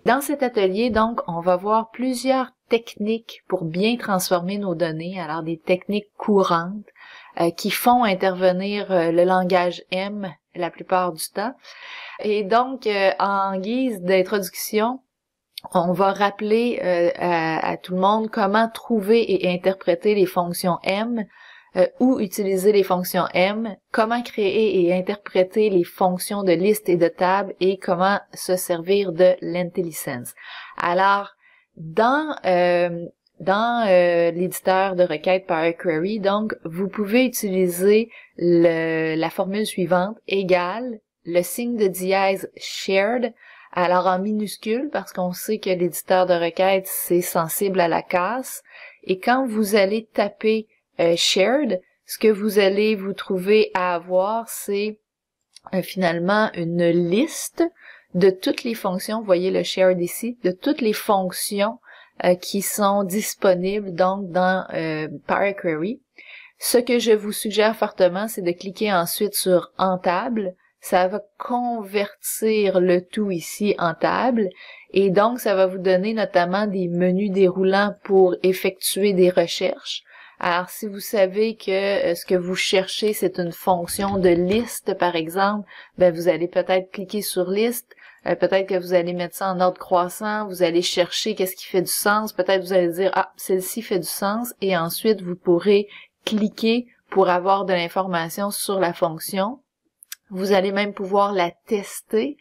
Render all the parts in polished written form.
Dans cet atelier, donc, on va voir plusieurs techniques pour bien transformer nos données, alors des techniques courantes qui font intervenir le langage M la plupart du temps. Et donc, en guise d'introduction, on va rappeler à tout le monde comment trouver et interpréter les fonctions M, où utiliser les fonctions M, comment créer et interpréter les fonctions de liste et de table et comment se servir de l'IntelliSense. Alors, dans l'éditeur de requête Power Query, donc, vous pouvez utiliser la formule suivante, égale le signe de dièse shared, alors en minuscule, parce qu'on sait que l'éditeur de requête, c'est sensible à la casse. Et quand vous allez taper shared, ce que vous allez vous trouver à avoir, c'est finalement une liste de toutes les fonctions, vous voyez le shared ici, de toutes les fonctions qui sont disponibles donc dans Power Query. Ce que je vous suggère fortement, c'est de cliquer ensuite sur En table. Ça va convertir le tout ici en table et donc ça va vous donner notamment des menus déroulants pour effectuer des recherches. Alors si vous savez que ce que vous cherchez c'est une fonction de liste par exemple, ben vous allez peut-être cliquer sur liste, peut-être que vous allez mettre ça en ordre croissant, vous allez chercher qu'est-ce qui fait du sens, peut-être vous allez dire ah celle-ci fait du sens et ensuite vous pourrez cliquer pour avoir de l'information sur la fonction. Vous allez même pouvoir la tester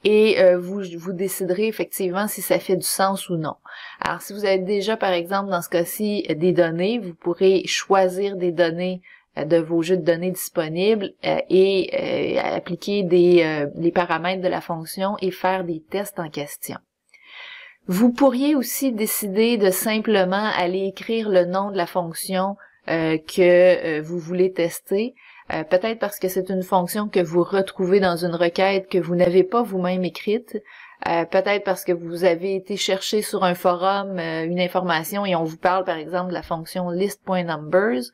et vous déciderez effectivement si ça fait du sens ou non. Alors, si vous avez déjà, par exemple, dans ce cas-ci, des données, vous pourrez choisir des données de vos jeux de données disponibles et appliquer les paramètres de la fonction et faire des tests en question. Vous pourriez aussi décider de simplement aller écrire le nom de la fonction que vous voulez tester. Peut-être parce que c'est une fonction que vous retrouvez dans une requête que vous n'avez pas vous-même écrite. Peut-être parce que vous avez été chercher sur un forum une information et on vous parle par exemple de la fonction list.numbers.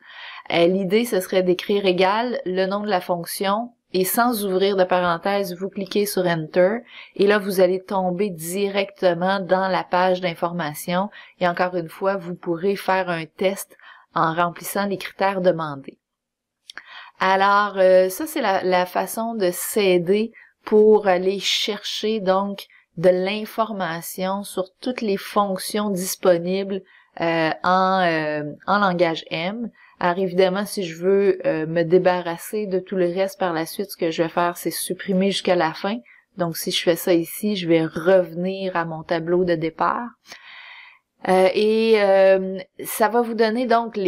L'idée, ce serait d'écrire égal le nom de la fonction et sans ouvrir de parenthèse, vous cliquez sur Enter et là, vous allez tomber directement dans la page d'information et encore une fois, vous pourrez faire un test en remplissant les critères demandés. Alors, ça, c'est la façon de s'aider pour aller chercher, donc, de l'information sur toutes les fonctions disponibles en langage M. Alors, évidemment, si je veux me débarrasser de tout le reste par la suite, ce que je vais faire, c'est supprimer jusqu'à la fin. Donc, si je fais ça ici, je vais revenir à mon tableau de départ. Ça va vous donner donc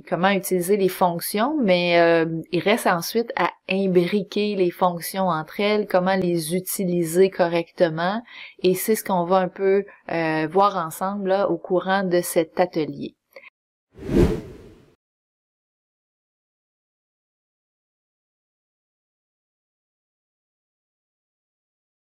comment utiliser les fonctions, mais il reste ensuite à imbriquer les fonctions entre elles, comment les utiliser correctement, et c'est ce qu'on va un peu voir ensemble là, au courant de cet atelier.